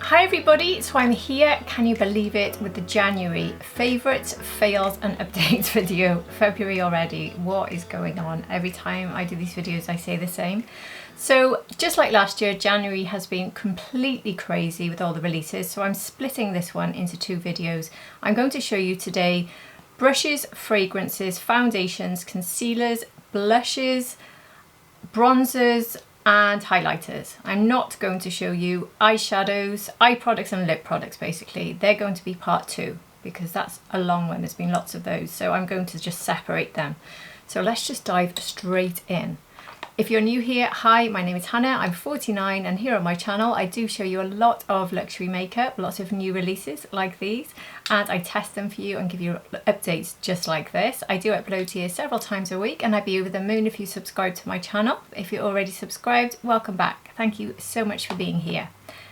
Hi everybody, so I'm here, can you believe it, with the January favourites, fails and updates video. February already, what is going on? Every time I do these videos I say the same. So just like last year, January has been completely crazy with all the releases, so I'm splitting this one into two videos. I'm going to show you today brushes, fragrances, foundations, concealers, blushes, bronzers and highlighters. I'm not going to show you eyeshadows, eye products and lip products basically. They're going to be part two because that's a long one. There's been lots of those, so I'm going to just separate them. So let's just dive straight in. If you're new here, hi, my name is Hannah, I'm 49 and here on my channel I do show you a lot of luxury makeup, lots of new releases like these, and I test them for you and give you updates just like this. I do upload here several times a week and I'd be over the moon if you subscribe to my channel. If you're already subscribed, welcome back. Thank you so much for being here.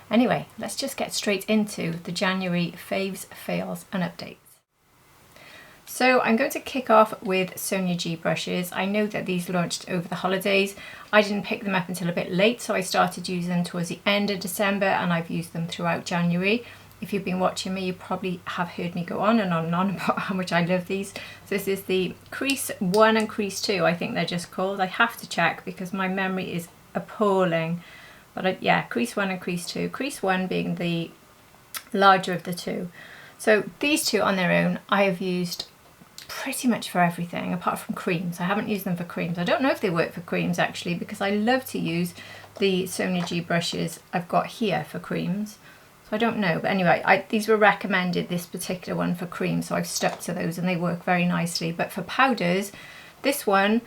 Anyway, let's just get straight into the January faves, fails and updates. So I'm going to kick off with Sonia G brushes. I know that these launched over the holidays. I didn't pick them up until a bit late, so I started using them towards the end of December and I've used them throughout January. If you've been watching me, you probably have heard me go on and on and on about how much I love these. So this is the Crease 1 and Crease 2, I think they're just called. I have to check because my memory is appalling. But yeah, Crease 1 and Crease 2. Crease 1 being the larger of the two. So these two on their own, I have used pretty much for everything apart from creams. I haven't used them for creams. I don't know if they work for creams actually, because I love to use the Sonia G brushes I've got here for creams. So I don't know, but anyway, these were recommended, this particular one, for cream, so I've stuck to those and they work very nicely. But for powders, this one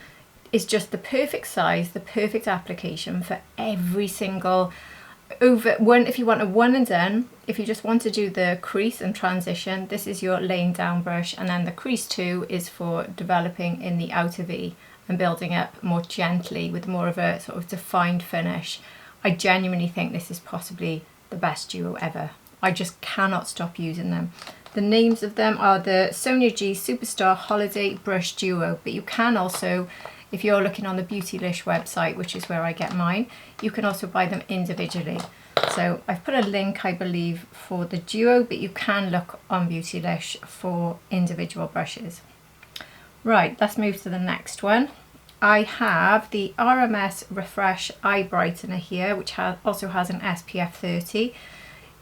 is just the perfect size, the perfect application for every single over one. If you want a one and done, if you just want to do the crease and transition, this is your laying down brush, and then the Crease 2 is for developing in the outer V and building up more gently with more of a sort of defined finish. I genuinely think this is possibly the best duo ever. I just cannot stop using them. The names of them are the Sonia G Superstar Holiday Brush Duo, but you can also, if you're looking on the Beautylish website, which is where I get mine, you can also buy them individually. So I've put a link, I believe, for the duo, but you can look on Beautylish for individual brushes. Right, let's move to the next one. I have the RMS Refresh Eye Brightener here, which also has an SPF 30.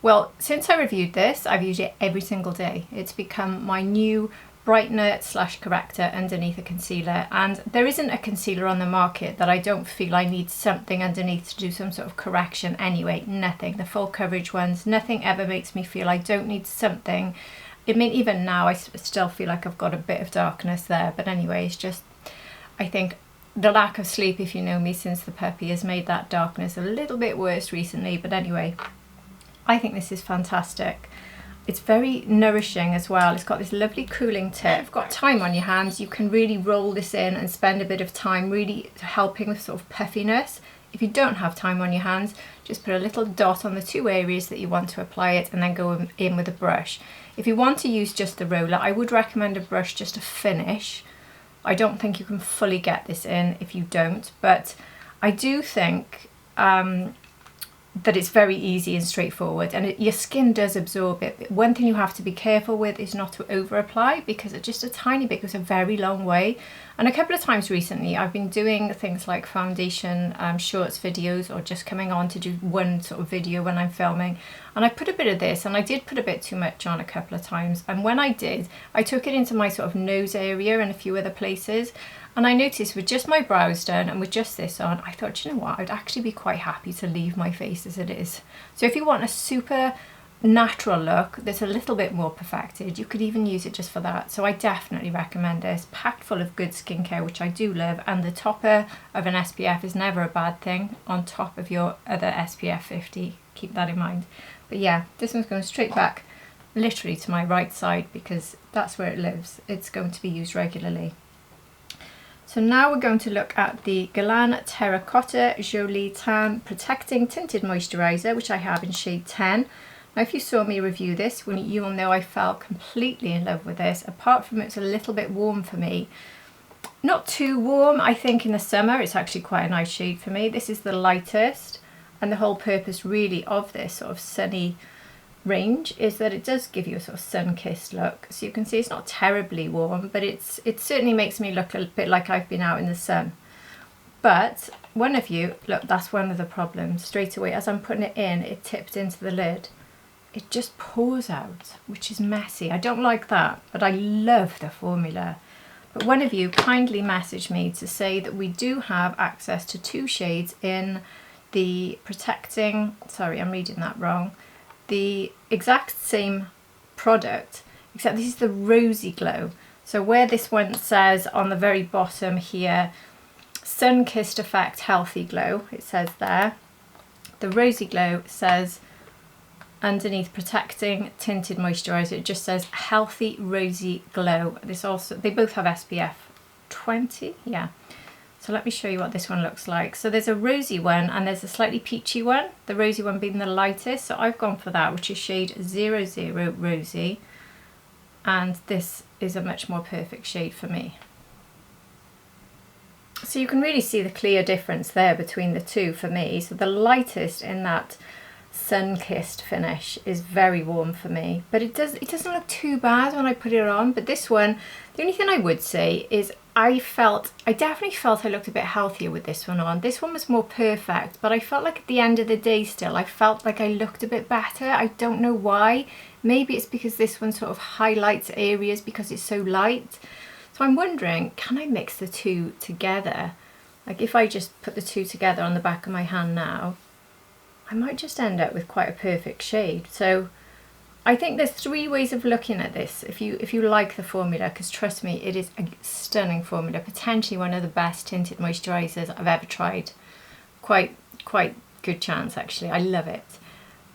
Well, since I reviewed this, I've used it every single day. It's become my new brightener slash corrector underneath a concealer, and there isn't a concealer on the market that I don't feel I need something underneath to do some sort of correction anyway. Nothing. The full coverage ones, nothing ever makes me feel I don't need something. I mean, even now I still feel like I've got a bit of darkness there, but anyway, it's just, I think the lack of sleep, if you know me, since the puppy has made that darkness a little bit worse recently. But anyway, I think this is fantastic. It's very nourishing as well. It's got this lovely cooling tip. If you've got time on your hands, you can really roll this in and spend a bit of time really helping with sort of puffiness. If you don't have time on your hands, just put a little dot on the two areas that you want to apply it and then go in with a brush. If you want to use just the roller, I would recommend a brush just to finish. I don't think you can fully get this in if you don't, but I do think that it's very easy and straightforward, and your skin does absorb it. One thing you have to be careful with is not to over apply, because it just a tiny bit goes a very long way. And a couple of times recently I've been doing things like foundation shorts videos, or just coming on to do one sort of video when I'm filming, and I put a bit of this, and I did put a bit too much on a couple of times, and when I did, I took it into my sort of nose area and a few other places. And I noticed with just my brows done and with just this on, I thought, you know what, I'd actually be quite happy to leave my face as it is. So if you want a super natural look that's a little bit more perfected, you could even use it just for that. So I definitely recommend this, packed full of good skincare, which I do love, and the topper of an SPF is never a bad thing on top of your other SPF 50. Keep that in mind. But yeah, this one's going straight back literally to my right side because that's where it lives. It's going to be used regularly. So now we're going to look at the Guerlain Terracotta Joli Tan Protecting Tinted Moisturizer, which I have in shade 10. Now if you saw me review this, you will know I fell completely in love with this, apart from it's a little bit warm for me. Not too warm, I think in the summer it's actually quite a nice shade for me. This is the lightest, and the whole purpose really of this sort of sunny range is that it does give you a sort of sun-kissed look. So you can see it's not terribly warm, but it certainly makes me look a bit like I've been out in the sun. But one of you, look, that's one of the problems. Straight away, as I'm putting it in, it tipped into the lid. It just pours out, which is messy. I don't like that, but I love the formula. But one of you kindly messaged me to say that we do have access to 2 shades in the protecting, sorry, I'm reading that wrong, the exact same product, except this is the Rosy Glow. So where this one says on the very bottom here, Sun-Kissed Effect Healthy Glow, it says there, the Rosy Glow says underneath protecting tinted moisturizer, it just says Healthy Rosy Glow. This also, they both have SPF 20, yeah. So let me show you what this one looks like. So there's a rosy one and there's a slightly peachy one, the rosy one being the lightest. So I've gone for that, which is shade 00 Rosy. And this is a much more perfect shade for me. So you can really see the clear difference there between the two for me. So the lightest in that sun-kissed finish is very warm for me, but it doesn't look too bad when I put it on. But this one, the only thing I would say is I definitely felt I looked a bit healthier with this one on. This one was more perfect, but I felt like at the end of the day still, I felt like I looked a bit better. I don't know why. Maybe it's because this one sort of highlights areas because it's so light. So I'm wondering, can I mix the two together? Like if I just put the two together on the back of my hand now, I might just end up with quite a perfect shade. So I think there's 3 ways of looking at this if you like the formula, because trust me, it is a stunning formula, potentially one of the best tinted moisturizers I've ever tried. Quite good chance actually, I love it.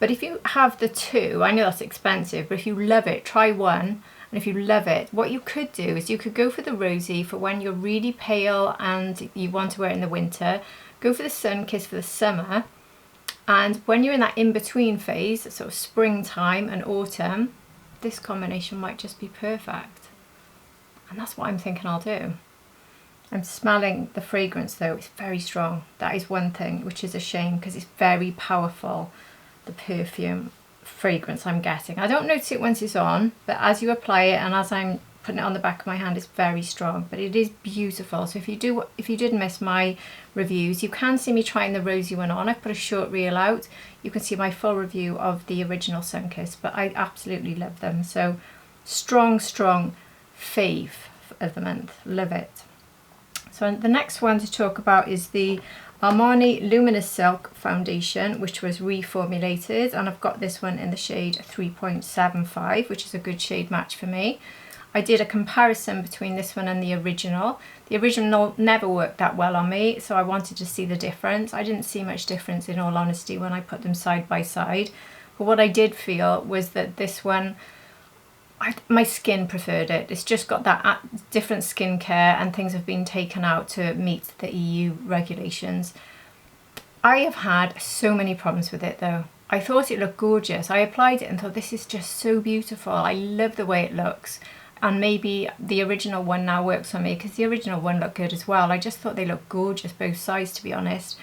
But if you have the two, I know that's expensive, but if you love it, try one. And if you love it, what you could do is you could go for the rosy for when you're really pale and you want to wear it in the winter. Go for the sun kiss for the summer. And when you're in that in-between phase, sort of springtime and autumn, this combination might just be perfect. And that's what I'm thinking I'll do. I'm smelling the fragrance though, it's very strong. That is one thing, which is a shame because it's very powerful, the perfume fragrance I'm getting. I don't notice it once it's on, but as you apply it and as I'm putting it on the back of my hand, it's very strong, but it is beautiful. So if you did miss my reviews, you can see me trying the rosy one on. I've put a short reel out. You can see my full review of the original Sun-Kissed, but I absolutely love them. So strong fave of the month, love it. So the next one to talk about is the Armani Luminous Silk Foundation, which was reformulated, and I've got this one in the shade 3.75, which is a good shade match for me. I did a comparison between this one and the original. The original never worked that well on me, so I wanted to see the difference. I didn't see much difference in all honesty when I put them side by side. But what I did feel was that this one, my skin preferred it. It's just got that different skincare and things have been taken out to meet the EU regulations. I have had so many problems with it though. I thought it looked gorgeous. I applied it and thought this is just so beautiful. I love the way it looks. And maybe the original one now works for me because the original one looked good as well. I just thought they looked gorgeous, both sides to be honest.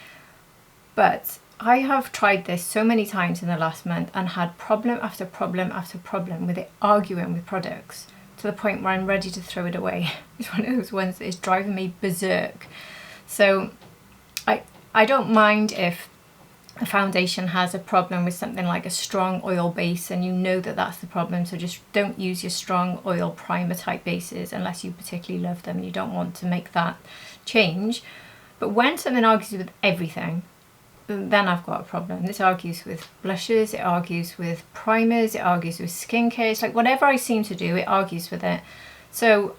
But I have tried this so many times in the last month and had problem after problem after problem with it arguing with products to the point where I'm ready to throw it away. It's one of those ones that is driving me berserk. So I don't mind if a foundation has a problem with something like a strong oil base and you know that that's the problem, so just don't use your strong oil primer type bases unless you particularly love them. You don't want to make that change. But when something argues with everything, then I've got a problem. This argues with blushes, it argues with primers, it argues with skincare. It's like whatever I seem to do, it argues with it. So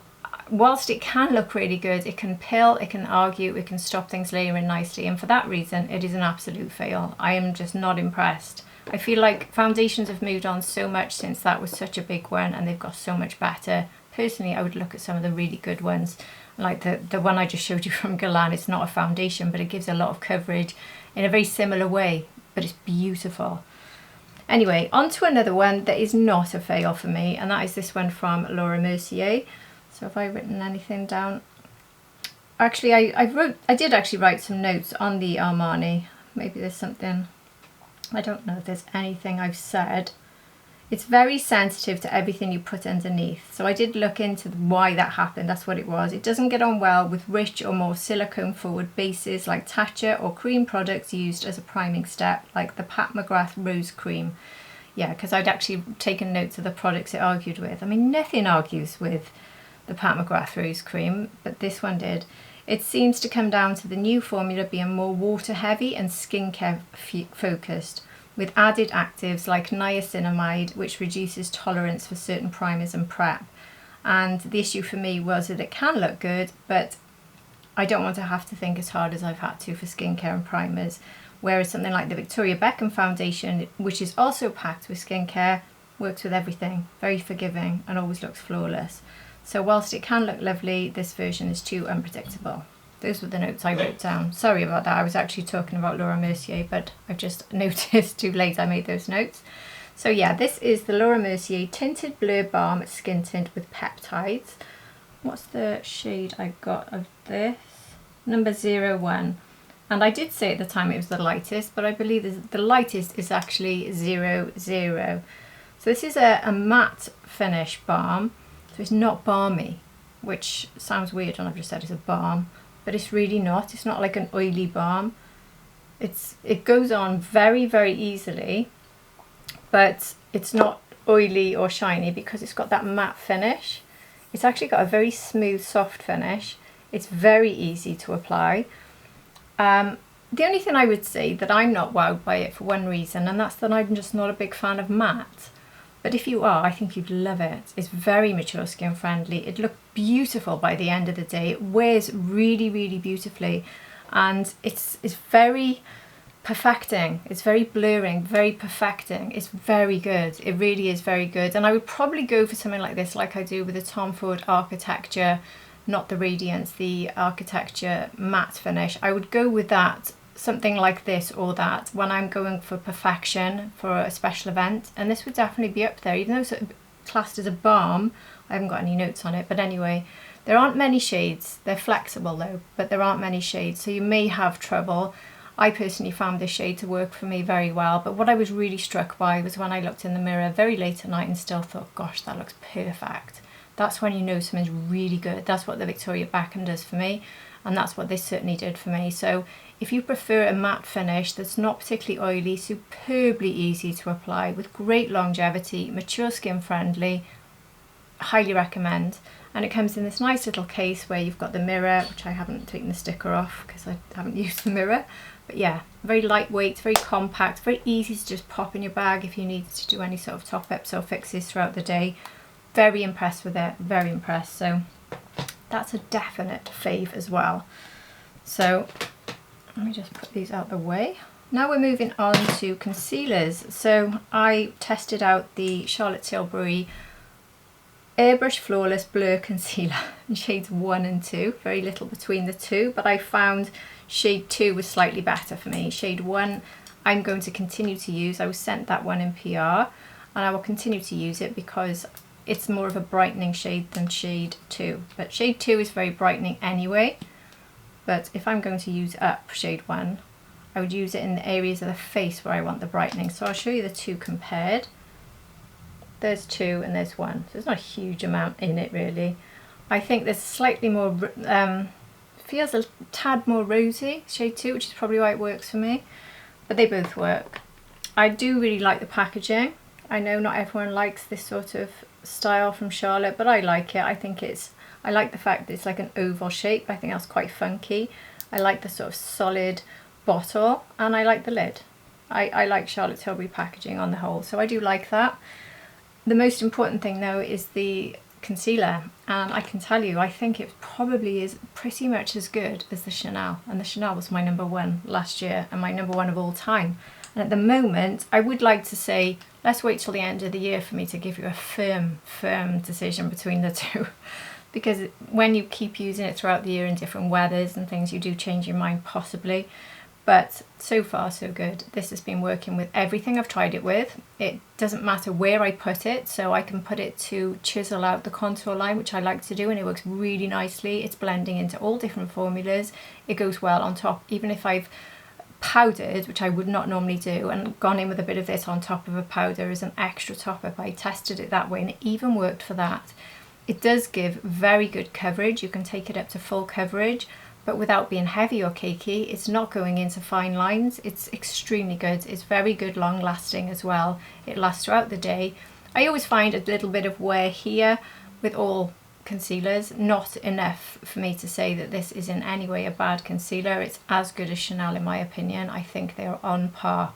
whilst it can look really good, it can pill, it can argue, it can stop things layering nicely, and for that reason it is an absolute fail. I am just not impressed. I feel like foundations have moved on so much since that was such a big one and they've got so much better. Personally, I would look at some of the really good ones, like the one I just showed you from Guerlain. It's not a foundation, but it gives a lot of coverage in a very similar way, but it's beautiful. Anyway, on to another one that is not a fail for me, and that is this one from Laura Mercier. So have I written anything down? Actually, I did actually write some notes on the Armani. Maybe there's something, I don't know if there's anything I've said It's very sensitive to everything you put underneath. So I did look into why that happened. That's what it was. It doesn't get on well with rich or more silicone forward bases like Tatcha or cream products used as a priming step, like the Pat McGrath Rose Cream. Yeah, because I'd actually taken notes of the products it argued with. I mean, nothing argues with the Pat McGrath Rose Cream, but this one did. It seems to come down to the new formula being more water heavy and skincare focused, with added actives like niacinamide, which reduces tolerance for certain primers and prep. And the issue for me was that it can look good, but I don't want to have to think as hard as I've had to for skincare and primers. Whereas something like the Victoria Beckham foundation, which is also packed with skincare, works with everything, very forgiving and always looks flawless. So whilst it can look lovely, this version is too unpredictable. Those were the notes I wrote down. Sorry about that, I was actually talking about Laura Mercier, but I've just noticed too late I made those notes. So yeah, this is the Laura Mercier Tinted Blur Balm Skin Tint with Peptides. What's the shade I got of this? Number 01. And I did say at the time it was the lightest, but I believe the lightest is actually 00. So this is a matte finish balm, so it's not balmy, which sounds weird when I've just said it's a balm. But it's really not. It's not like an oily balm. It goes on very, very easily, but it's not oily or shiny because it's got that matte finish. It's actually got a very smooth, soft finish. It's very easy to apply. The only thing I would say that I'm not wowed by it for one reason, and that's that I'm just not a big fan of matte. But if you are, I think you'd love it. It's very mature skin friendly. It looked beautiful by the end of the day. It wears really, really beautifully. And it's very perfecting. It's very blurring, very perfecting. It's very good. It really is very good. And I would probably go for something like this, like I do with the Tom Ford Architecture, not the Radiance, the Architecture matte finish. I would go with that, something like this or that, when I'm going for perfection for a special event. And this would definitely be up there, even though it's classed as a balm. I haven't got any notes on it, but anyway, there aren't many shades. They're flexible though, but there aren't many shades, so you may have trouble. I personally found this shade to work for me very well, but what I was really struck by was when I looked in the mirror very late at night and still thought, gosh, that looks perfect. That's when you know something's really good. That's what the Victoria Beckham does for me, and that's what this certainly did for me. So if you prefer a matte finish that's not particularly oily, superbly easy to apply with great longevity, mature skin friendly, highly recommend. And it comes in this nice little case where you've got the mirror, which I haven't taken the sticker off because I haven't used the mirror. But yeah, very lightweight, very compact, very easy to just pop in your bag if you need to do any sort of top-ups or fixes throughout the day. Very impressed with it, very impressed. So that's a definite fave as well. So let me just put these out the way. Now we're moving on to concealers. So I tested out the Charlotte Tilbury Airbrush Flawless Blur Concealer in shades 1 and 2. Very little between the two, but I found shade 2 was slightly better for me. Shade 1 I'm going to continue to use. I was sent that one in PR, and I will continue to use it because it's more of a brightening shade than shade 2. But shade 2 is very brightening anyway. But if I'm going to use up shade 1, I would use it in the areas of the face where I want the brightening. So I'll show you the two compared. There's 2 and there's 1. So there's not a huge amount in it really. I think there's slightly more, feels a tad more rosy, shade 2, which is probably why it works for me. But they both work. I do really like the packaging. I know not everyone likes this sort of style from Charlotte, but I like it. I like the fact that it's like an oval shape. I think that's quite funky. I like the sort of solid bottle, and I like the lid. I like Charlotte Tilbury packaging on the whole, so I do like that. The most important thing though is the concealer, and I can tell you I think it probably is pretty much as good as the Chanel, and the Chanel was my number 1 last year and my number 1 of all time. And at the moment I would like to say let's wait till the end of the year for me to give you a firm decision between the two because when you keep using it throughout the year in different weathers and things, you do change your mind possibly. But so far so good. This has been working with everything I've tried it with. It doesn't matter where I put it, so I can put it to chisel out the contour line, which I like to do, and it works really nicely. It's blending into all different formulas. It goes well on top, even if I've powdered, which I would not normally do, and gone in with a bit of this on top of a powder as an extra top up. I tested it that way and it even worked for that. It does give very good coverage. You can take it up to full coverage, but without being heavy or cakey. It's not going into fine lines. It's extremely good. It's very good long lasting as well. It lasts throughout the day. I always find a little bit of wear here with all concealers, not enough for me to say that this is in any way a bad concealer. It's as good as Chanel in my opinion. I think they are on par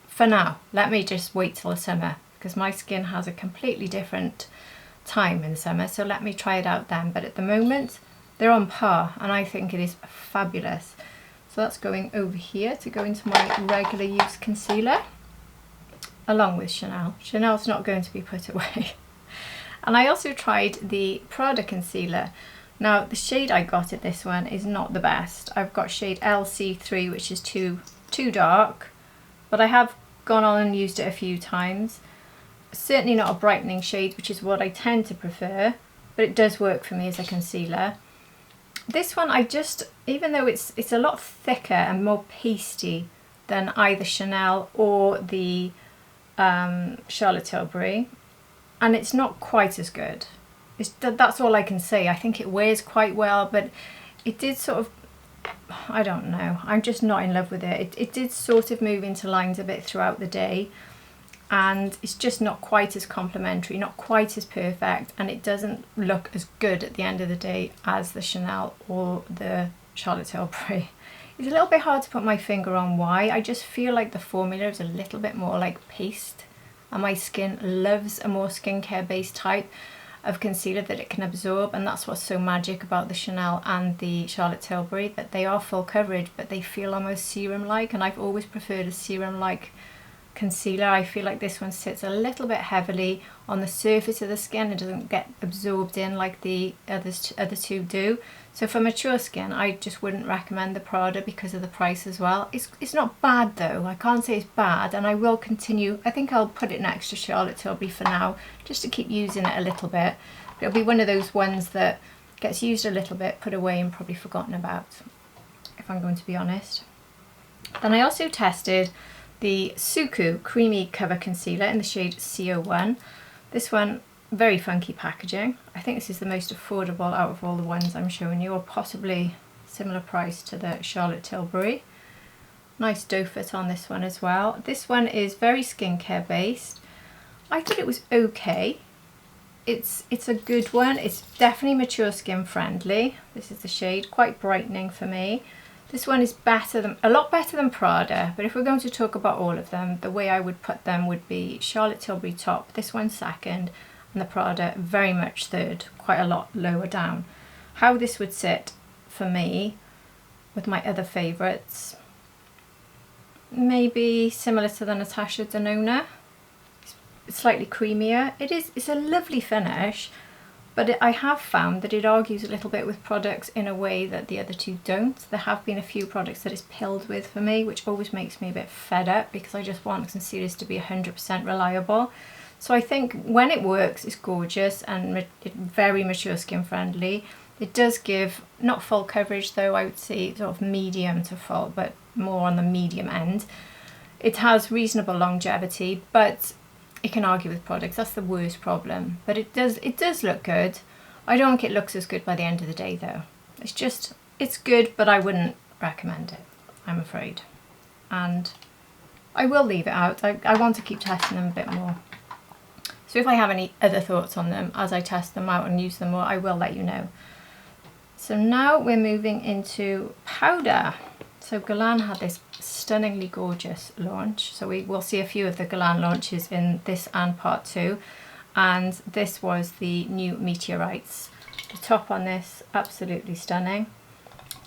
for now. Let me just wait till the summer, because my skin has a completely different time in the summer, so let me try it out then. But at the moment they're on par and I think it is fabulous. So that's going over here to go into my regular use concealer along with Chanel. Chanel's not going to be put away. And I also tried the Prada concealer. Now the shade I got at this one is not the best. I've got shade LC3, which is too dark, but I have gone on and used it a few times. Certainly not a brightening shade, which is what I tend to prefer, but it does work for me as a concealer. This one I just, even though it's a lot thicker and more pasty than either Chanel or the Charlotte Tilbury, and it's not quite as good. That's all I can say. I think it wears quite well, but it did sort of, I don't know, I'm just not in love with it. It did sort of move into lines a bit throughout the day, and it's just not quite as complimentary, not quite as perfect, and it doesn't look as good at the end of the day as the Chanel or the Charlotte Tilbury. It's a little bit hard to put my finger on why. I just feel like the formula is a little bit more like paste, and my skin loves a more skincare based type of concealer that it can absorb, and that's what's so magic about the Chanel and the Charlotte Tilbury, that they are full coverage but they feel almost serum like, and I've always preferred a serum like concealer. I feel like this one sits a little bit heavily on the surface of the skin. It doesn't get absorbed in like the other two do. So for mature skin I just wouldn't recommend the Prada because of the price as well. It's not bad though, I can't say it's bad, and I will continue. I think I'll put it next to Charlotte Tilbury for now, just to keep using it a little bit. It'll be one of those ones that gets used a little bit, put away and probably forgotten about, if I'm going to be honest. Then I also tested the SUQQU Creamy Cover Concealer in the shade CO1. This one, very funky packaging. I think this is the most affordable out of all the ones I'm showing you, or possibly similar price to the Charlotte Tilbury. Nice doe foot on this one as well. This one is very skincare based. I thought it was okay. It's a good one. It's definitely mature skin friendly. This is the shade, quite brightening for me. This one is a lot better than Prada, but if we're going to talk about all of them, the way I would put them would be Charlotte Tilbury top, this one second, and the Prada very much third, quite a lot lower down. How this would sit for me with my other favourites, maybe similar to the Natasha Denona. It's slightly creamier. It's a lovely finish, but I have found that it argues a little bit with products in a way that the other two don't. There have been a few products that it's pilled with for me, which always makes me a bit fed up because I just want concealers to be 100% reliable. So I think when it works, it's gorgeous and very mature skin friendly. It does give, not full coverage though, I would say sort of medium to full, but more on the medium end. It has reasonable longevity, but it can argue with products. That's the worst problem. But it does look good. I don't think it looks as good by the end of the day though. It's good, but I wouldn't recommend it, I'm afraid. And I will leave it out. I want to keep testing them a bit more. So if I have any other thoughts on them as I test them out and use them more, I will let you know. So now we're moving into powder. So Guerlain had this stunningly gorgeous launch. So we will see a few of the Guerlain launches in this and part 2. And this was the new Meteorites. The top on this, absolutely stunning.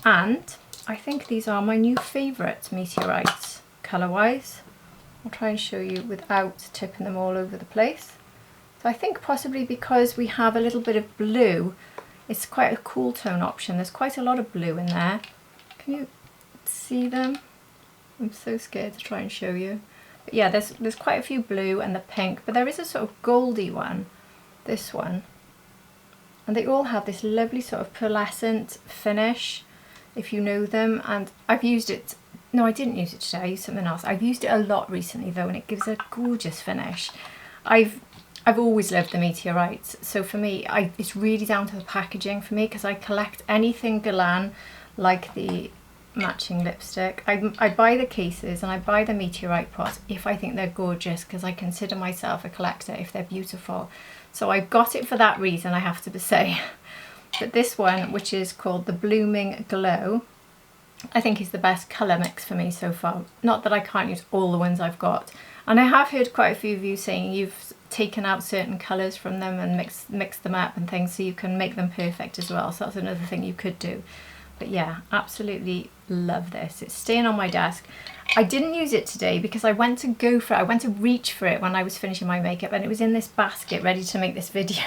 And I think these are my new favourite Meteorites colour-wise. I'll try and show you without tipping them all over the place. So I think possibly because we have a little bit of blue, it's quite a cool tone option. There's quite a lot of blue in there. Can you see them? I'm so scared to try and show you. But yeah, there's quite a few blue and the pink, but there is a sort of goldy one, this one. And they all have this lovely sort of pearlescent finish, if you know them. And I've used it no, I didn't use it today, I used something else. I've used it a lot recently though, and it gives a gorgeous finish. I've always loved the Meteorites, so for me, it's really down to the packaging for me, because I collect anything Guerlain, like the matching lipstick. I buy the cases and I buy the Meteorite pots if I think they're gorgeous, because I consider myself a collector if they're beautiful. So I got it for that reason, I have to say. But this one, which is called the Blooming Glow, I think is the best colour mix for me so far. Not that I can't use all the ones I've got. And I have heard quite a few of you saying you've taken out certain colours from them and mixed them up and things, so you can make them perfect as well. So that's another thing you could do. But yeah, absolutely love this. It's staying on my desk. I didn't use it today because I went to go for it. I went to reach for it when I was finishing my makeup, and it was in this basket ready to make this video.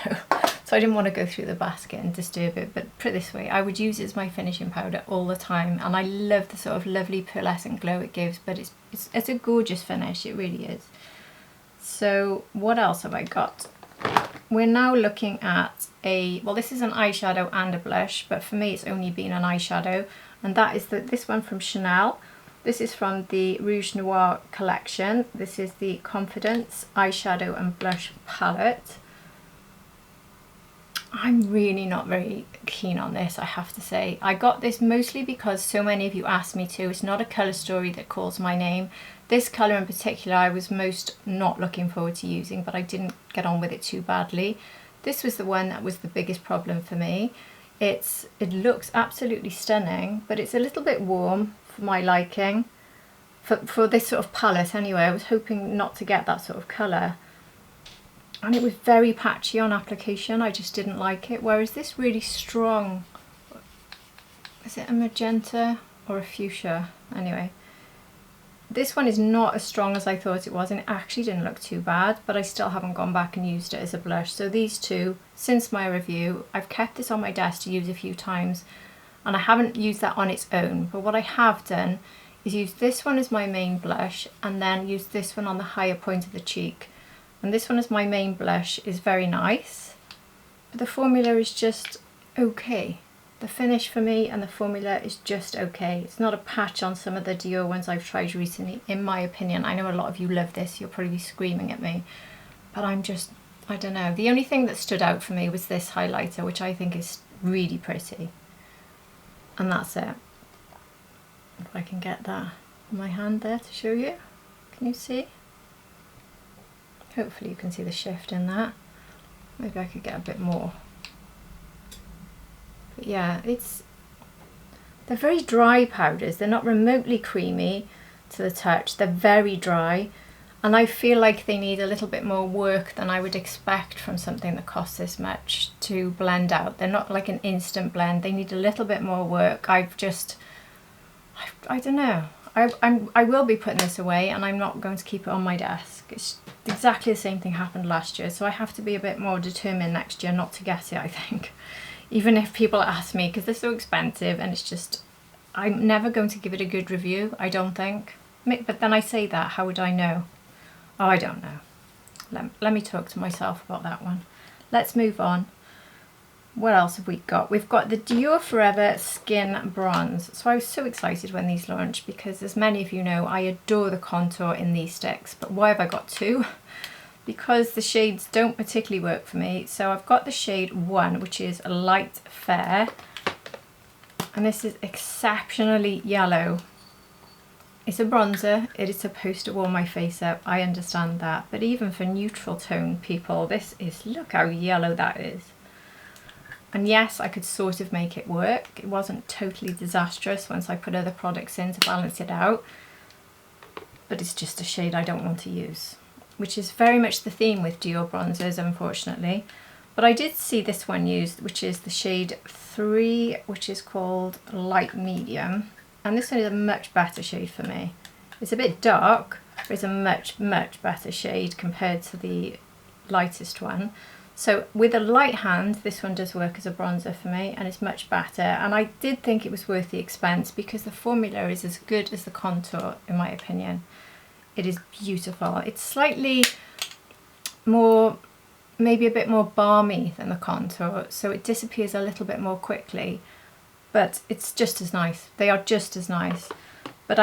So I didn't want to go through the basket and disturb it. But put it this way, I would use it as my finishing powder all the time. And I love the sort of lovely pearlescent glow it gives, but it's a gorgeous finish. It really is. So what else have I got? We're now looking at well, this is an eyeshadow and a blush, but for me it's only been an eyeshadow, and that is this one from Chanel. This is from the Rouge Noir collection. This is the Confidence eyeshadow and blush palette. I'm really not very keen on this, I have to say. I got this mostly because so many of you asked me to. It's not a colour story that calls my name. This colour in particular I was most not looking forward to using, but I didn't get on with it too badly. This was the one that was the biggest problem for me. It looks absolutely stunning, but it's a little bit warm for my liking. For this sort of palette anyway. I was hoping not to get that sort of colour. And it was very patchy on application. I just didn't like it. Whereas this really strong, is it a magenta or a fuchsia? Anyway, this one is not as strong as I thought it was, and it actually didn't look too bad, but I still haven't gone back and used it as a blush. So these two, since my review, I've kept this on my desk to use a few times, and I haven't used that on its own. But what I have done is use this one as my main blush, and then use this one on the higher point of the cheek. And this one as my main blush is very nice, but the formula is just okay. The finish for me and the formula is just okay. It's not a patch on some of the Dior ones I've tried recently, in my opinion. I know a lot of you love this, you'll probably be screaming at me, but I don't know. The only thing that stood out for me was this highlighter, which I think is really pretty. And that's it. If I can get that in my hand there to show you. Can you see? Hopefully you can see the shift in that. Maybe I could get a bit more. But yeah, they're very dry powders. They're not remotely creamy to the touch. They're very dry. And I feel like they need a little bit more work than I would expect from something that costs this much to blend out. They're not like an instant blend. They need a little bit more work. I don't know. I will be putting this away, and I'm not going to keep it on my desk. It's exactly the same thing happened last year, so I have to be a bit more determined next year not to get it, I think. Even if people ask me, because they're so expensive, and it's just, I'm never going to give it a good review, I don't think. But then I say that, how would I know? Oh, I don't know. Let me talk to myself about that one. Let's move on. What else have we got? We've got the Dior Forever Skin Bronze. So I was so excited when these launched, because as many of you know, I adore the contour in these sticks. But why have I got two? Because the shades don't particularly work for me. So I've got the shade 1, which is a light fair. And this is exceptionally yellow. It's a bronzer. It is supposed to warm my face up. I understand that. But even for neutral tone people, this is, look how yellow that is. And yes, I could sort of make it work. It wasn't totally disastrous once I put other products in to balance it out. But it's just a shade I don't want to use, which is very much the theme with Dior bronzers, unfortunately. But I did see this one used, which is the shade 3, which is called Light Medium. And this one is a much better shade for me. It's a bit dark, but it's a much, much better shade compared to the lightest one. So with a light hand, this one does work as a bronzer for me, and it's much better. And I did think it was worth the expense because the formula is as good as the contour, in my opinion. It is beautiful. It's slightly more, maybe a bit more balmy than the contour, so it disappears a little bit more quickly, but it's just as nice. They are just as nice. But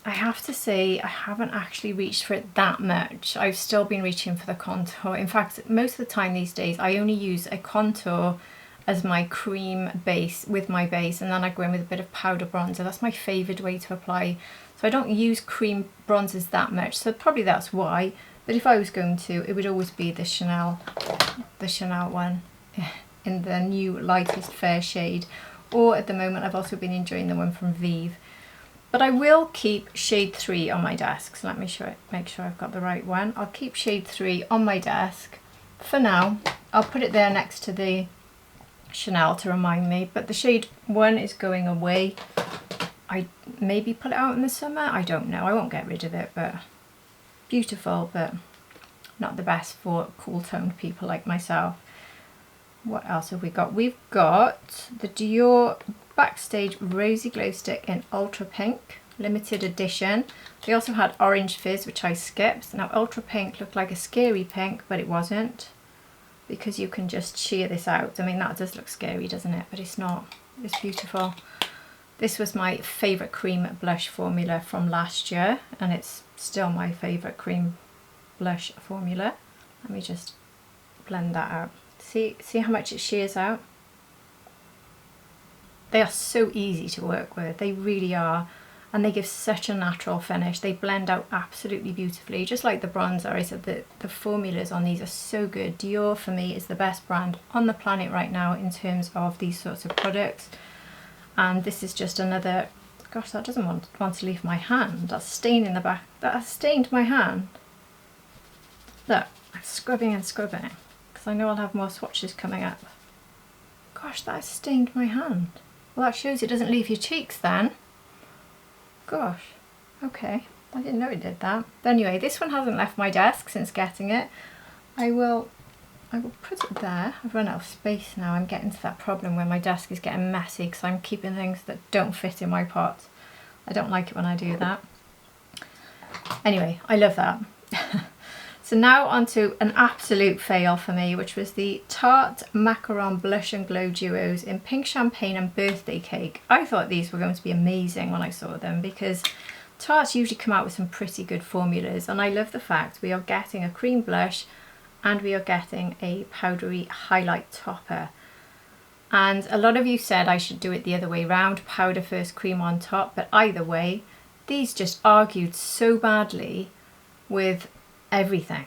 I have to say I haven't actually reached for it that much. I've still been reaching for the contour. In fact, most of the time these days I only use a contour as my cream base with my base, and then I go in with a bit of powder bronzer. That's my favourite way to apply. So I don't use cream bronzers that much, so probably that's why. But if I was going to, it would always be the Chanel one in the new lightest fair shade. Or at the moment I've also been enjoying the one from Vive. But I will keep shade 3 on my desk. So let me make sure I've got the right one. I'll keep shade 3 on my desk for now. I'll put it there next to the Chanel to remind me. But the shade 1 is going away. I maybe pull it out in the summer. I don't know. I won't get rid of it, but beautiful, but not the best for cool toned people like myself. What else have we got? We've got the Dior Backstage Rosy Glow Stick in Ultra Pink, limited edition. They also had Orange Fizz, which I skipped. Now Ultra Pink looked like a scary pink, but it wasn't, because you can just sheer this out. I mean, that does look scary, doesn't it? But it's not. It's beautiful. This was my favourite cream blush formula from last year, and it's still my favourite cream blush formula. Let me just blend that out. See how much it sheers out? They are so easy to work with, they really are, and they give such a natural finish. They blend out absolutely beautifully, just like the bronzer. I said that the formulas on these are so good. Dior for me is the best brand on the planet right now in terms of these sorts of products. And this is just another, gosh, that doesn't want to leave my hand. That's stain in the back, that has stained my hand. Look, I'm scrubbing and scrubbing, because I know I'll have more swatches coming up. Gosh, that has stained my hand. Well, that shows it doesn't leave your cheeks then. Gosh, okay, I didn't know it did that. But anyway, this one hasn't left my desk since getting it. I will put it there. I've run out of space now. I'm getting to that problem where my desk is getting messy because I'm keeping things that don't fit in my pot. I don't like it when I do that. Anyway, I love that. So now onto an absolute fail for me, which was the Tarte Macaron Blush and Glow Duos in Pink Champagne and Birthday Cake. I thought these were going to be amazing when I saw them, because Tarte usually come out with some pretty good formulas, and I love the fact we are getting a cream blush and we are getting a powdery highlight topper. And a lot of you said I should do it the other way round, powder first, cream on top, but either way, these just argued so badly with everything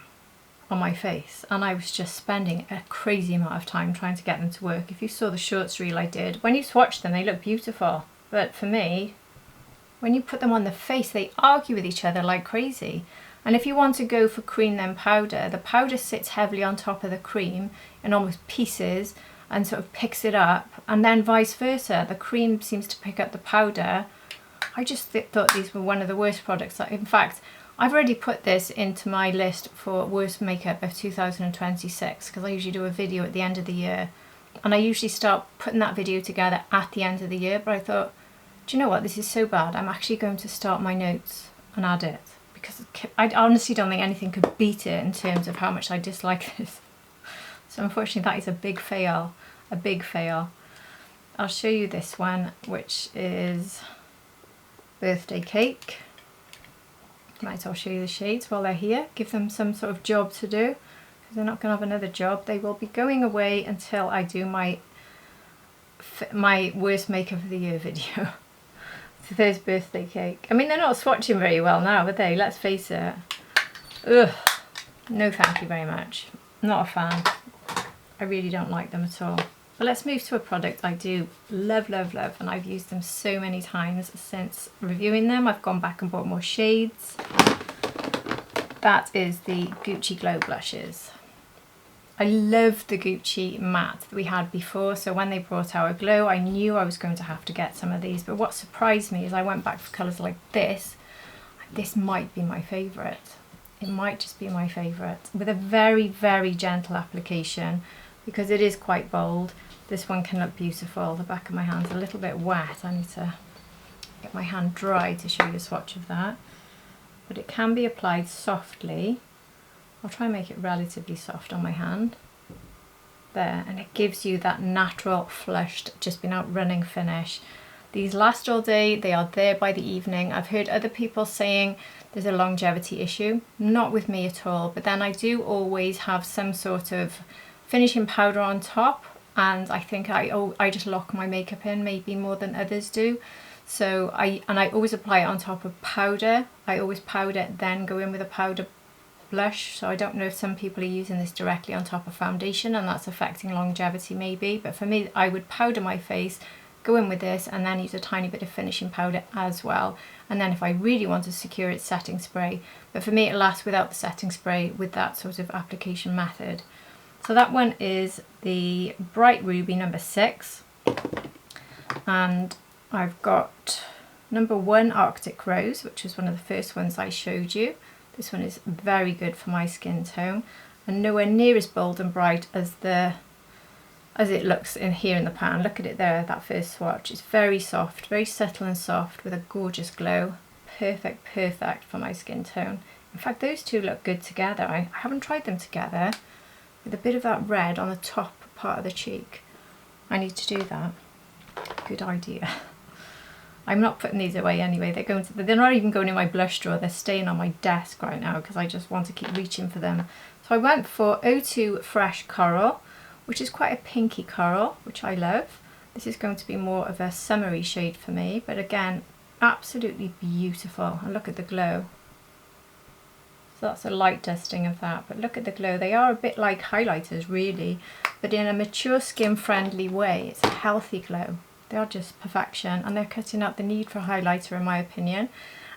on my face, and I was just spending a crazy amount of time trying to get them to work. If you saw the shorts reel I did, when you swatch them they look beautiful, but for me, when you put them on the face, they argue with each other like crazy. And if you want to go for cream then powder, the powder sits heavily on top of the cream in almost pieces and sort of picks it up, and then vice versa, the cream seems to pick up the powder. I just thought these were one of the worst products. In fact, I've already put this into my list for worst makeup of 2026, because I usually do a video at the end of the year, and I usually start putting that video together at the end of the year. But I thought, do you know what, this is so bad, I'm actually going to start my notes and add it, because I honestly don't think anything could beat it in terms of how much I dislike this. So unfortunately that is a big fail, a big fail. I'll show you this one, which is Birthday Cake. Right, I'll show you the shades while they're here, give them some sort of job to do, because they're not going to have another job. They will be going away until I do my worst makeup of the year video. So there's Birthday Cake. I mean, they're not swatching very well now, are they? Let's face it. Ugh, no thank you very much. Not a fan. I really don't like them at all. But let's move to a product I do love, love, love, and I've used them so many times since reviewing them. I've gone back and bought more shades. That is the Gucci Glow Blushes. I love the Gucci matte that we had before, so when they brought our Glow, I knew I was going to have to get some of these. But what surprised me is I went back for colours like this. This might be my favourite. It might just be my favourite, with a very, very gentle application, because it is quite bold. This one can look beautiful. The back of my hand's a little bit wet. I need to get my hand dry to show you a swatch of that. But it can be applied softly. I'll try and make it relatively soft on my hand. There, and it gives you that natural flushed, just been out running finish. These last all day, they are there by the evening. I've heard other people saying there's a longevity issue, not with me at all, but then I do always have some sort of finishing powder on top, and I think I just lock my makeup in maybe more than others do. So I always apply it on top of powder. I always powder then go in with a powder blush. So I don't know if some people are using this directly on top of foundation and that's affecting longevity maybe, but for me I would powder my face, go in with this, and then use a tiny bit of finishing powder as well. And then if I really want to secure it, setting spray. But for me it lasts without the setting spray with that sort of application method. So that one is the Bright Ruby number 6. And I've got number 1 Arctic Rose, which is one of the first ones I showed you. This one is very good for my skin tone and nowhere near as bold and bright as it looks in here in the pan. Look at it there, that first swatch. It's very soft, very subtle and soft with a gorgeous glow. Perfect for my skin tone. In fact, those two look good together. I haven't tried them together with a bit of that red on the top part of the cheek. I need to do that. Good idea. I'm not putting these away anyway. They're not even going in my blush drawer. They're staying on my desk right now because I just want to keep reaching for them. So I went for O2 Fresh Coral, which is quite a pinky coral, which I love. This is going to be more of a summery shade for me, but again, absolutely beautiful. And look at the glow. So that's a light dusting of that, but look at the glow. They are a bit like highlighters really, but in a mature skin friendly way. It's a healthy glow. They are just perfection, and they're cutting out the need for a highlighter in my opinion.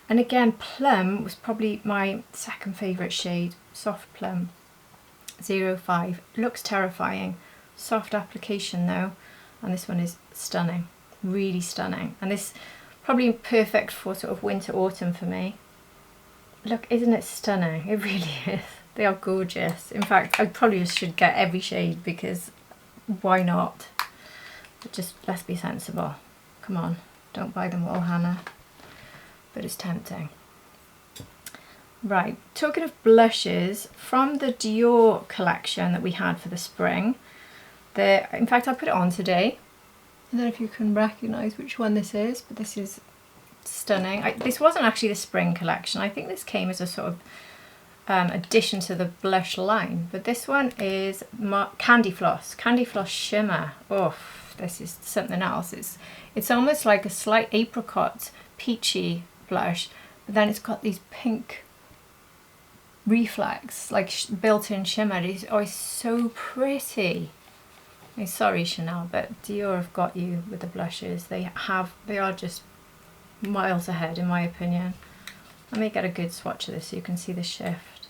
And again, Plum was probably my second favourite shade, Soft Plum 05. Looks terrifying. Soft application though, and this one is stunning, really stunning. And this probably perfect for sort of winter autumn for me. Look, isn't it stunning? It really is. They are gorgeous. In fact, I probably just should get every shade because why not? But just let's be sensible. Come on, don't buy them all, Hannah. But it's tempting. Right, talking of blushes, from the Dior collection that we had for the spring, in fact I put it on today. I don't know if you can recognise which one this is, but this is stunning. This wasn't actually the spring collection. I think this came as a sort of addition to the blush line, but this one is Candy Floss Shimmer. Oh, this is something else. It's almost like a slight apricot peachy blush, but then it's got these pink reflex, like built-in shimmer. It's always so pretty. I'm sorry Chanel, but Dior have got you with the blushes. They are just miles ahead in my opinion. Let me get a good swatch of this so you can see the shift.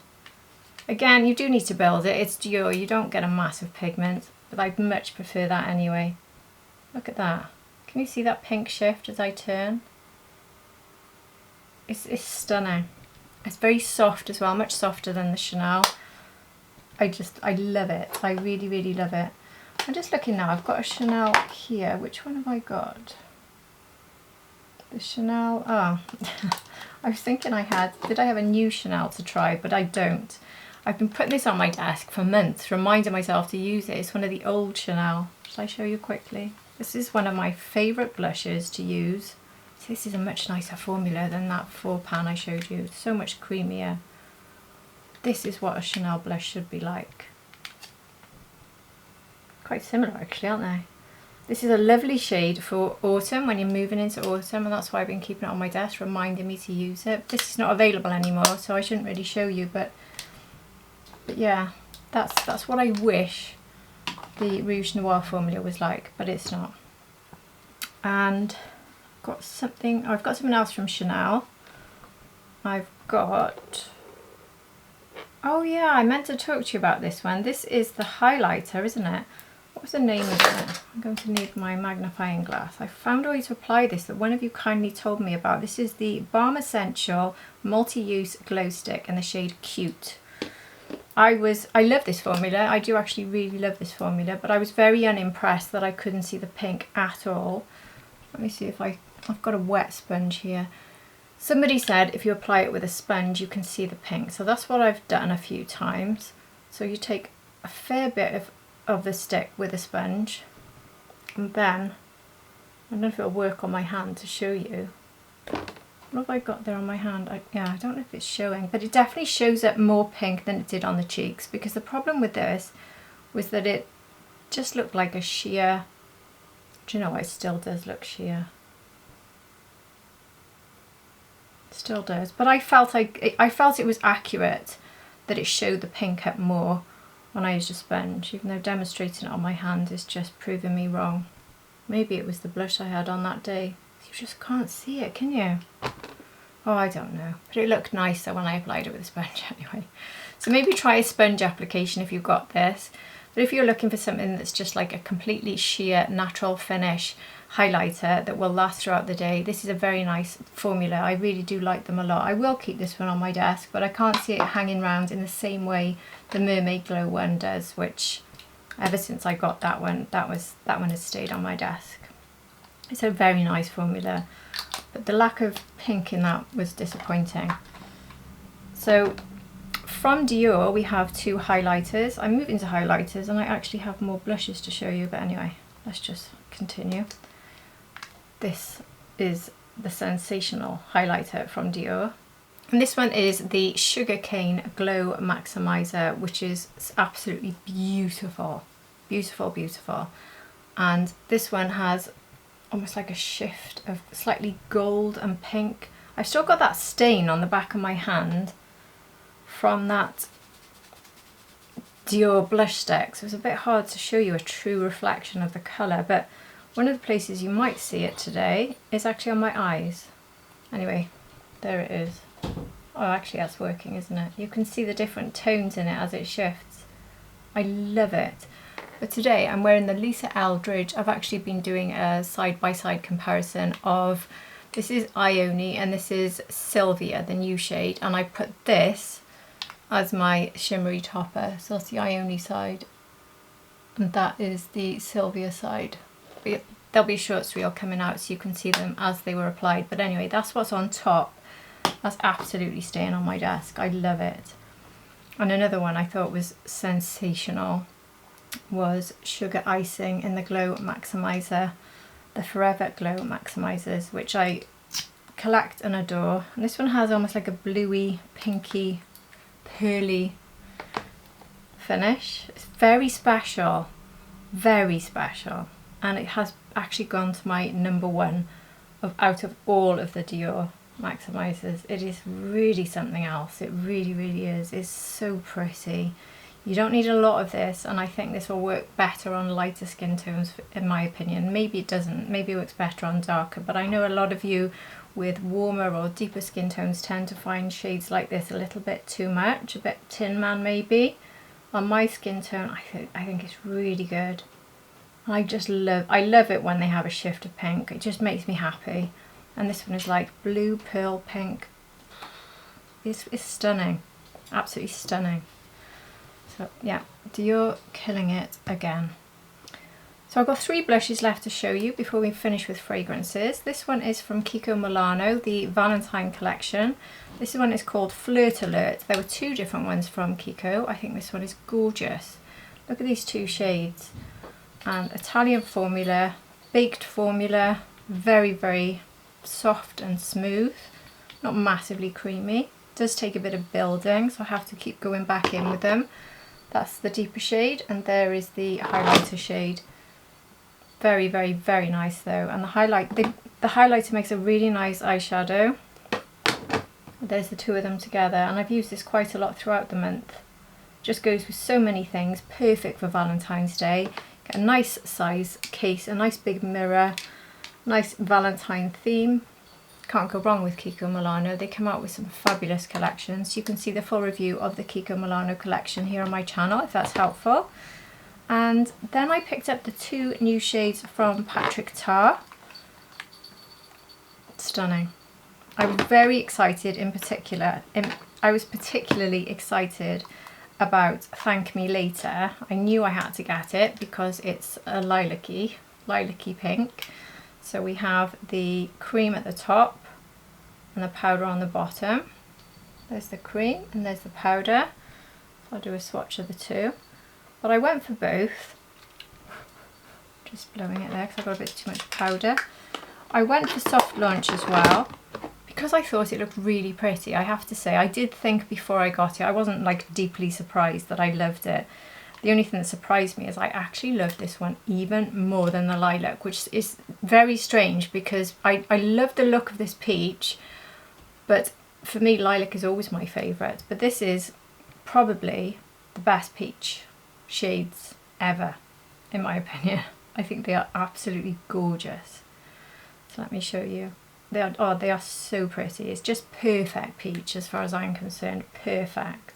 Again, you do need to build it. It's Dior, you don't get a massive pigment, but I'd much prefer that anyway. Look at that. Can you see that pink shift as I turn? It's stunning. It's very soft as well, much softer than the Chanel. I love it. I really, really love it. I'm just looking now, I've got a Chanel here. Which one have I got? The Chanel, oh, I was thinking did I have a new Chanel to try, but I don't. I've been putting this on my desk for months, reminding myself to use it. It's one of the old Chanel. Shall I show you quickly? This is one of my favourite blushes to use. So this is a much nicer formula than that 4 pan I showed you. It's so much creamier. This is what a Chanel blush should be like. Quite similar actually, aren't they? This is a lovely shade for autumn, when you're moving into autumn, and that's why I've been keeping it on my desk, reminding me to use it. This is not available anymore, so I shouldn't really show you, but yeah, that's what I wish the Rouge Noir formula was like, but it's not. And I've got something else from Chanel. I've got, oh yeah, I meant to talk to you about this one. This is the highlighter, isn't it? What was the name of it? I'm going to need my magnifying glass. I found a way to apply this that one of you kindly told me about. This is the Balm Essential Multi-Use Glow Stick in the shade Cute. I love this formula. I do actually really love this formula, but I was very unimpressed that I couldn't see the pink at all. Let me see if I've got a wet sponge here. Somebody said if you apply it with a sponge you can see the pink, so that's what I've done a few times. So you take a fair bit of the stick with a sponge, and then don't know if it'll work on my hand to show you. What have I got there on my hand? Yeah, I don't know if it's showing, but it definitely shows up more pink than it did on the cheeks, because the problem with this was that it just looked like a sheer, do you know what, it still does look sheer. It still does, but I felt it was accurate, that it showed the pink up more when I used a sponge, even though demonstrating it on my hand is just proving me wrong. Maybe it was the blush I had on that day. You just can't see it, can you? Oh, I don't know. But it looked nicer when I applied it with a sponge anyway. So maybe try a sponge application if you've got this. But if you're looking for something that's just like a completely sheer natural finish highlighter that will last throughout the day, this is a very nice formula. I really do like them a lot. I will keep this one on my desk, but I can't see it hanging around in the same way the Mermaid Glow one does, which ever since I got that one has stayed on my desk. It's a very nice formula, but the lack of pink in that was disappointing. So from Dior we have two highlighters. I'm moving to highlighters and I actually have more blushes to show you, but anyway, let's just continue. This is the Sensational highlighter from Dior. And this one is the Sugarcane Glow Maximizer, which is absolutely beautiful. Beautiful, beautiful. And this one has almost like a shift of slightly gold and pink. I've still got that stain on the back of my hand from that Dior blush stick, so it's a bit hard to show you a true reflection of the colour, but one of the places you might see it today is actually on my eyes. Anyway, there it is. Oh, actually that's working, isn't it? You can see the different tones in it as it shifts. I love it. But today I'm wearing the Lisa Eldridge. I've actually been doing a side-by-side comparison of, this is Ione and this is Sylvia, the new shade, and I put this as my shimmery topper. So that's the Ione side and that is the Sylvia side. There'll be a shorts reel coming out so you can see them as they were applied, but anyway, that's what's on top. That's absolutely staying on my desk. I love it. And another one I thought was sensational was Sugar Icing in the Glow Maximizer, the Forever Glow Maximizers, which I collect and adore. And this one has almost like a bluey, pinky, pearly finish. It's very special, and it has actually gone to my #1 out of all of the Dior Maximizers. It is really something else. It really, really is. It's so pretty. You don't need a lot of this, and I think this will work better on lighter skin tones in my opinion. Maybe it doesn't, maybe it works better on darker, but I know a lot of you with warmer or deeper skin tones tend to find shades like this a little bit too much, a bit Tin Man maybe. On my skin tone, I think it's really good. I love it when they have a shift of pink. It just makes me happy. And this one is like blue, pearl, pink. It's stunning, absolutely stunning. So yeah, Dior killing it again. So I've got 3 blushes left to show you before we finish with fragrances. This one is from Kiko Milano, the Valentine collection. This one is called Flirt Alert. There were 2 different ones from Kiko. I think this one is gorgeous. Look at these 2 shades. And Italian formula, baked formula, very, very soft and smooth, not massively creamy. It does take a bit of building, so I have to keep going back in with them. That's the deeper shade, and there is the highlighter shade. Very, very, very nice though. And the highlighter makes a really nice eyeshadow. There's the 2 of them together, and I've used this quite a lot throughout the month. Just goes with so many things, perfect for Valentine's Day. Get a nice size case, a nice big mirror, nice Valentine theme. Can't go wrong with Kiko Milano. They come out with some fabulous collections. You can see the full review of the Kiko Milano collection here on my channel if that's helpful. And then I picked up the 2 new shades from Patrick Tarte. Stunning. I'm very excited in particular. I was particularly excited about Thank Me Later. I knew I had to get it because it's a lilac-y pink. So we have the cream at the top and the powder on the bottom. There's the cream and there's the powder. I'll do a swatch of the 2. But I went for both. Just blowing it there because I've got a bit too much powder. I went for soft launch as well because I thought it looked really pretty. I have to say, I did think before I got it, I wasn't like deeply surprised that I loved it. The only thing that surprised me is I actually loved this one even more than the lilac, which is very strange because I love the look of this peach, but for me lilac is always my favourite. But this is probably the best peach shades ever, in my opinion. I think they are absolutely gorgeous. So let me show you. They are so pretty. It's just perfect peach as far as I'm concerned. Perfect.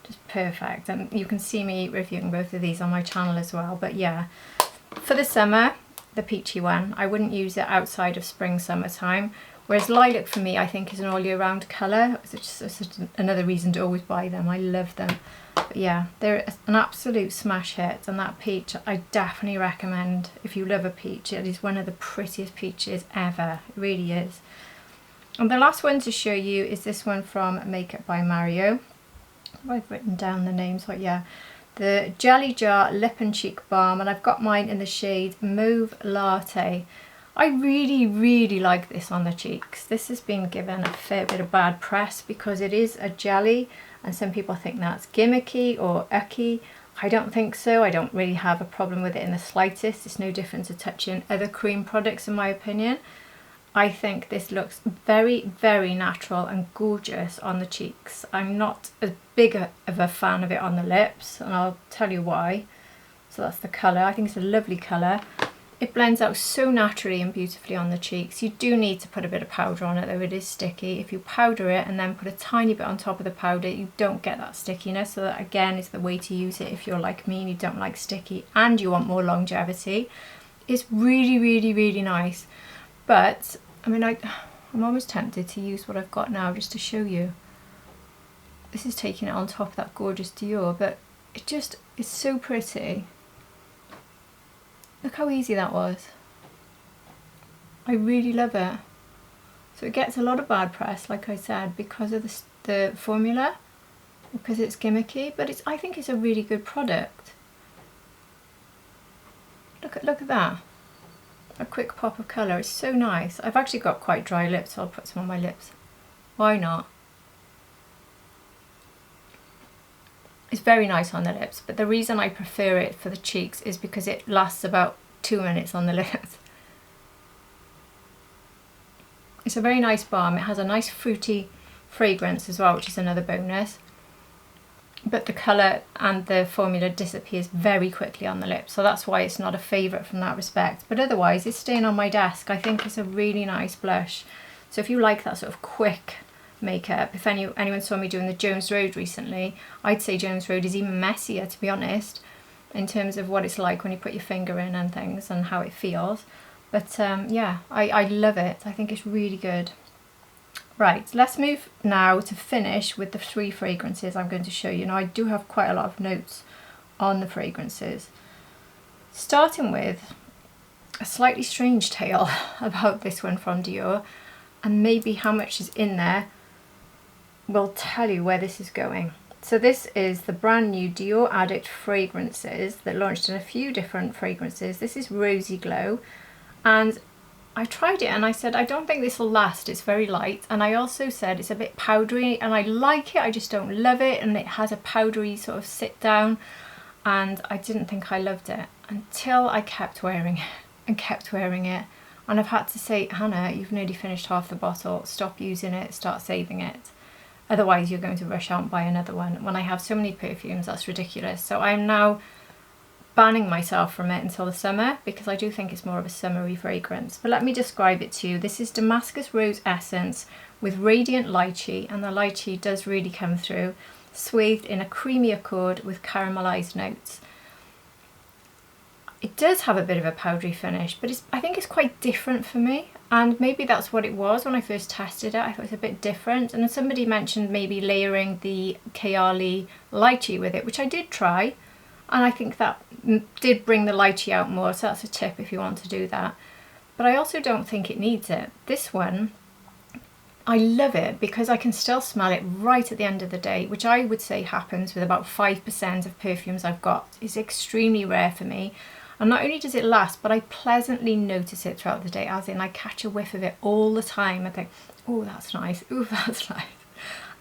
Just perfect. And you can see me reviewing both of these on my channel as well. But yeah, for the summer, the peachy one, I wouldn't use it outside of spring, summertime. Whereas lilac for me, I think is an all year round colour. It's just another reason to always buy them. I love them. But yeah, they're an absolute smash hit. And that peach, I definitely recommend if you love a peach. It is one of the prettiest peaches ever. It really is. And the last one to show you is this one from Makeup by Mario. I've written down the names, but yeah, the Jelly Jar Lip and Cheek Balm, and I've got mine in the shade Mauve Latte. I really like this on the cheeks. This has been given a fair bit of bad press because it is a jelly, and some people think that's gimmicky or icky. I don't think so. I don't really have a problem with it in the slightest. It's no different to touching other cream products in my opinion. I think this looks very natural and gorgeous on the cheeks. I'm not as big of a fan of it on the lips, and I'll tell you why. So that's the colour. I think it's a lovely colour. It blends out so naturally and beautifully on the cheeks. You do need to put a bit of powder on it though, it is sticky. If you powder it and then put a tiny bit on top of the powder, you don't get that stickiness. So that again is the way to use it if you're like me and you don't like sticky and you want more longevity. It's really nice. But I mean, I'm almost tempted to use what I've got now just to show you. This is taking it on top of that gorgeous Dior, but it just is so pretty. Look how easy that was. I really love it. So it gets a lot of bad press, like I said, because of the formula, because it's gimmicky, but I think it's a really good product. Look at that. A quick pop of colour. It's so nice. I've actually got quite dry lips, so I'll put some on my lips. Why not? It's very nice on the lips, but the reason I prefer it for the cheeks is because it lasts about 2 minutes on the lips. It's a very nice balm. It has a nice fruity fragrance as well, which is another bonus. But the colour and the formula disappears very quickly on the lips, so that's why it's not a favourite from that respect. But otherwise, it's staying on my desk. I think it's a really nice blush. So if you like that sort of quick makeup, if anyone saw me doing the Jones Road recently, I'd say Jones Road is even messier, to be honest, in terms of what it's like when you put your finger in and things and how it feels. But yeah, I love it. I think it's really good. Right, let's move now to finish with the 3 fragrances I'm going to show you. Now I do have quite a lot of notes on the fragrances. Starting with a slightly strange tale about this one from Dior, and maybe how much is in there will tell you where this is going. So this is the brand new Dior Addict fragrances that launched in a few different fragrances. This is Rosy Glow, and I tried it and I said, I don't think this will last, it's very light. And I also said it's a bit powdery, and I like it, I just don't love it. And it has a powdery sort of sit down, and I didn't think I loved it until I kept wearing it and kept wearing it. And I've had to say, Hannah, you've nearly finished half the bottle, stop using it, start saving it. Otherwise you're going to rush out and buy another one. When I have so many perfumes, that's ridiculous. So I'm now banning myself from it until the summer, because I do think it's more of a summery fragrance. But let me describe it to you. This is Damascus Rose Essence with Radiant Lychee, and the lychee does really come through, swathed in a creamy accord with caramelized notes. It does have a bit of a powdery finish, but I think it's quite different for me, and maybe that's what it was when I first tested it. I thought it was a bit different, and then somebody mentioned maybe layering the Kayali lychee with it, which I did try. And I think that did bring the lychee out more, so that's a tip if you want to do that. But I also don't think it needs it. This one, I love it because I can still smell it right at the end of the day, which I would say happens with about 5% of perfumes I've got. It's extremely rare for me. And not only does it last, but I pleasantly notice it throughout the day, as in I catch a whiff of it all the time. I think, oh, that's nice. Oh, that's nice.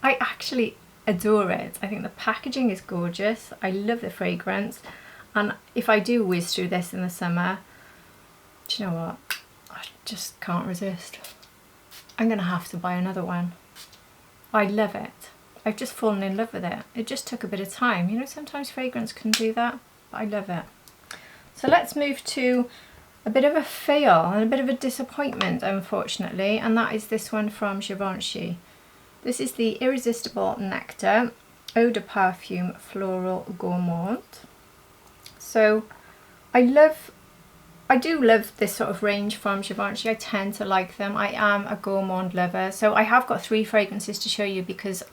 I actually adore it. I think the packaging is gorgeous. I love the fragrance. And if I do whiz through this in the summer, do you know what? I just can't resist. I'm going to have to buy another one. I love it. I've just fallen in love with it. It just took a bit of time. You know, sometimes fragrance can do that, but I love it. So let's move to a bit of a fail and a bit of a disappointment, unfortunately, and that is this one from Givenchy. This is the Irresistible Nectar Eau de Parfum Floral Gourmand. So I do love this sort of range from Givenchy. I tend to like them. I am a gourmand lover. So I have got 3 fragrances to show you because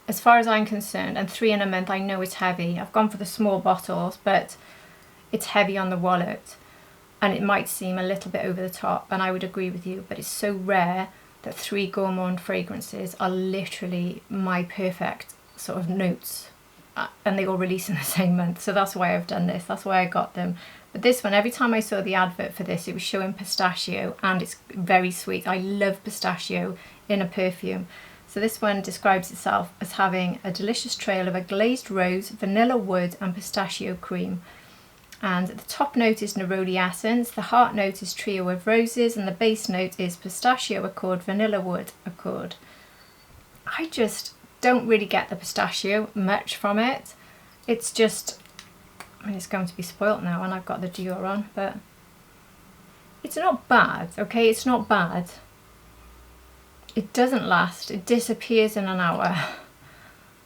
as far as I'm concerned, and 3 in a month, I know it's heavy. I've gone for the small bottles, but it's heavy on the wallet and it might seem a little bit over the top, and I would agree with you, but it's so rare that 3 gourmand fragrances are literally my perfect sort of notes, and they all release in the same month. So that's why I've done this. That's why I got them. But this one, every time I saw the advert for this, it was showing pistachio, and it's very sweet. I love pistachio in a perfume. So this one describes itself as having a delicious trail of a glazed rose, vanilla wood and pistachio cream. And the top note is neroli essence, the heart note is trio of roses, and the base note is pistachio accord, vanilla wood accord. I just don't really get the pistachio much from it. It's just, I mean, it's going to be spoilt now and I've got the Dior on, but it's not bad, okay? It's not bad. It doesn't last. It disappears in an hour,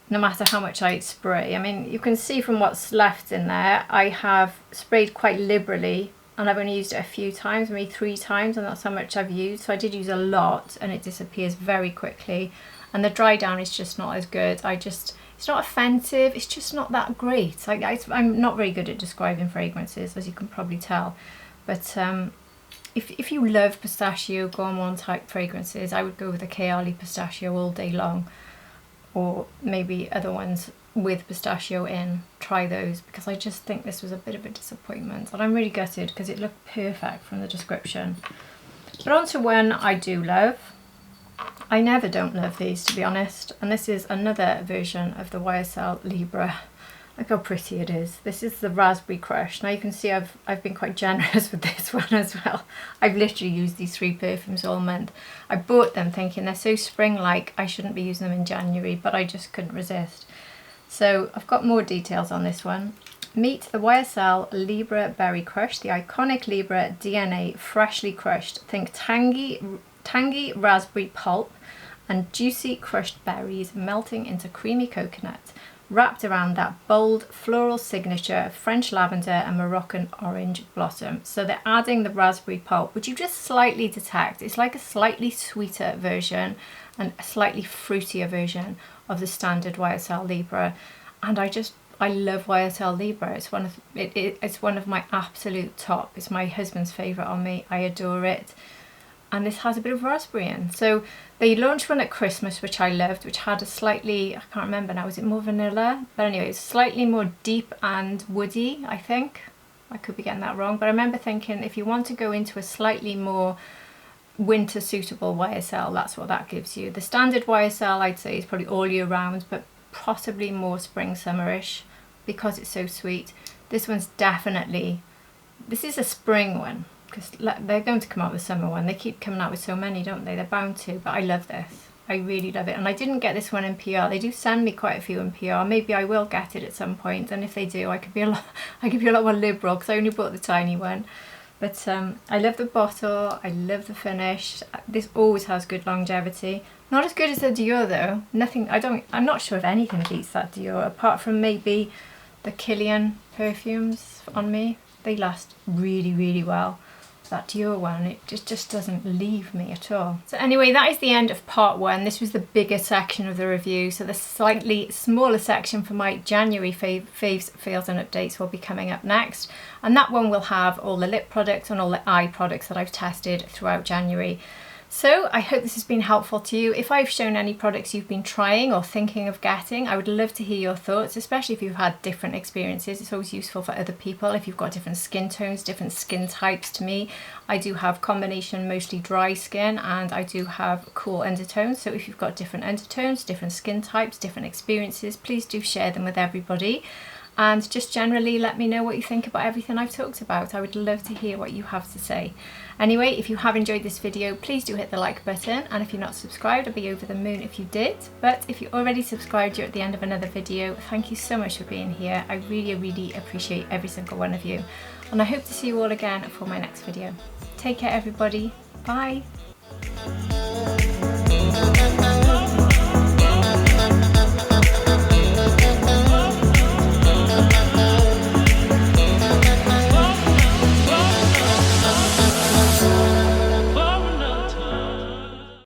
no matter how much I spray. I mean, you can see from what's left in there, I have sprayed quite liberally and I've only used it a few times, maybe 3 times, and that's how much I've used. So I did use a lot and it disappears very quickly. And the dry down is just not as good. It's not offensive, it's just not that great. I'm not very good at describing fragrances, as you can probably tell. But if you love pistachio gourmand type fragrances, I would go with the Kayali pistachio all day long, or maybe other ones with pistachio in. Try those, because I just think this was a bit of a disappointment, and I'm really gutted because it looked perfect from the description. But on to one I do love. I never don't love these, to be honest, and this is another version of the YSL Libre. Look how pretty it is. This is the Raspberry Crush. Now you can see I've been quite generous with this one as well. I've literally used these 3 perfumes all month. I bought them thinking they're so spring-like, I shouldn't be using them in January, but I just couldn't resist. So I've got more details on this one. Meet the YSL Libre Berry Crush, the iconic Libre DNA freshly crushed. Think tangy raspberry pulp and juicy crushed berries melting into creamy coconut, wrapped around that bold floral signature of French lavender and Moroccan orange blossom. So they're adding the raspberry pulp, which you just slightly detect. It's like a slightly sweeter version and a slightly fruitier version of the standard YSL Libre. And I love YSL Libre. It's one of my absolute top. It's my husband's favourite on me. I adore it. And this has a bit of raspberry in. So they launched one at Christmas, which I loved, which had a slightly, I can't remember now, was it more vanilla? But anyway, it's slightly more deep and woody, I think. I could be getting that wrong, but I remember thinking if you want to go into a slightly more winter suitable YSL, that's what that gives you. The standard YSL, I'd say, is probably all year round, but possibly more spring summerish because it's so sweet. This one's definitely, this is a spring one, because they're going to come out with a summer one. They keep coming out with so many, don't they? They're bound to, but I love this. I really love it. And I didn't get this one in PR. They do send me quite a few in PR. Maybe I will get it at some point, and if they do, I could be a lot more liberal, because I only bought the tiny one. But I love the bottle, I love the finish. This always has good longevity. Not as good as the Dior though. I'm not sure if anything beats that Dior, apart from maybe the Kilian perfumes on me. They last really, really well. That Dior one, it just doesn't leave me at all. So anyway, that is the end of part 1. This was the bigger section of the review, so the slightly smaller section for my January faves, fails and updates will be coming up next, and that one will have all the lip products and all the eye products that I've tested throughout January. So I hope this has been helpful to you. If I've shown any products you've been trying or thinking of getting, I would love to hear your thoughts, especially if you've had different experiences. It's always useful for other people if you've got different skin tones, different skin types. To me, I do have combination mostly dry skin, and I do have cool undertones. So if you've got different undertones, different skin types, different experiences, please do share them with everybody. And just generally let me know what you think about everything I've talked about. I would love to hear what you have to say. Anyway, if you have enjoyed this video, please do hit the like button, and if you're not subscribed, I'd be over the moon if you did. But if you're already subscribed, you're at the end of another video. Thank you so much for being here. I really appreciate every single one of you, and I hope to see you all again for my next video. Take care everybody, bye.